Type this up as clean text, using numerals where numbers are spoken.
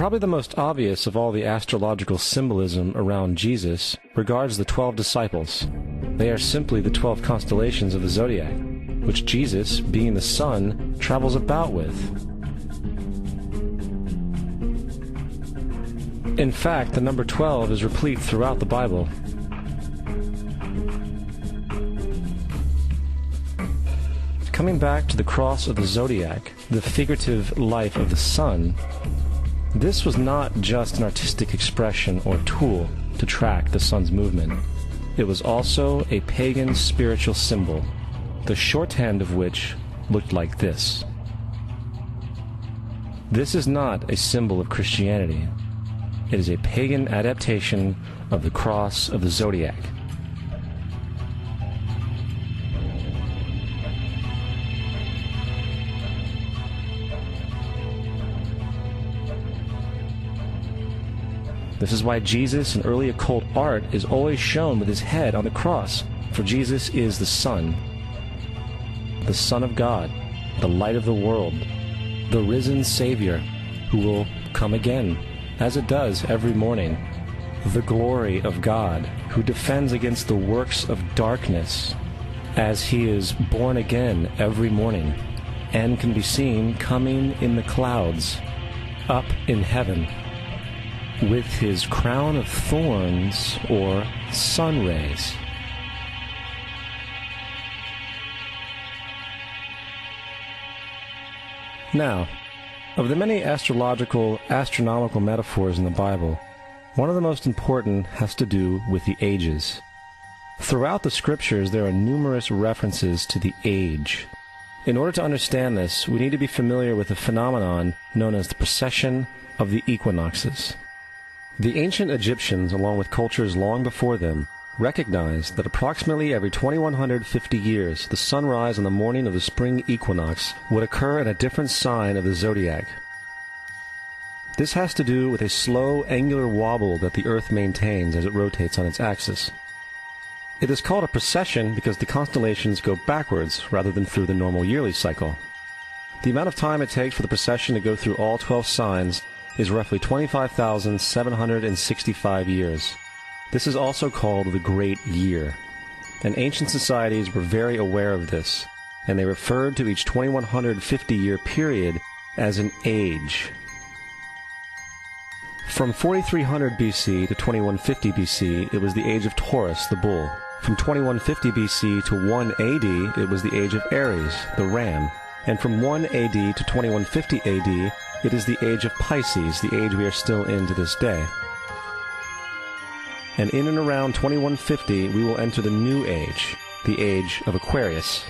Probably the most obvious of all the astrological symbolism around Jesus regards the 12 disciples. They are simply the 12 constellations of the Zodiac, which Jesus, being the sun, travels about with. In fact, the number 12 is replete throughout the Bible. Coming back to the cross of the Zodiac, the figurative life of the sun, this was not just an artistic expression or tool to track the sun's movement. It was also a pagan spiritual symbol, the shorthand of which looked like this. This is not a symbol of Christianity. It is a pagan adaptation of the cross of the Zodiac. This is why Jesus in early occult art is always shown with his head on the cross, for Jesus is the Son of God, the light of the world, the risen Savior who will come again, as it does every morning, the glory of God who defends against the works of darkness as he is born again every morning and can be seen coming in the clouds up in heaven with his crown of thorns or sun rays. Now, of the many astronomical metaphors in the Bible, one of the most important has to do with the ages. Throughout the scriptures, there are numerous references to the age. In order to understand this, we need to be familiar with a phenomenon known as the precession of the equinoxes. The ancient Egyptians, along with cultures long before them, recognized that approximately every 2150 years, the sunrise on the morning of the spring equinox would occur in a different sign of the zodiac. This has to do with a slow, angular wobble that the Earth maintains as it rotates on its axis. It is called a precession because the constellations go backwards rather than through the normal yearly cycle. The amount of time it takes for the precession to go through all 12 signs is roughly 25,765 years. This is also called the Great Year, and ancient societies were very aware of this, and they referred to each 2150-year period as an age. From 4300 BC to 2150 BC, it was the age of Taurus, the bull. From 2150 BC to 1 AD, it was the age of Aries, the ram. And from 1 AD to 2150 AD, it is the age of Pisces, the age we are still in to this day. And in and around 2150, we will enter the new age, the age of Aquarius.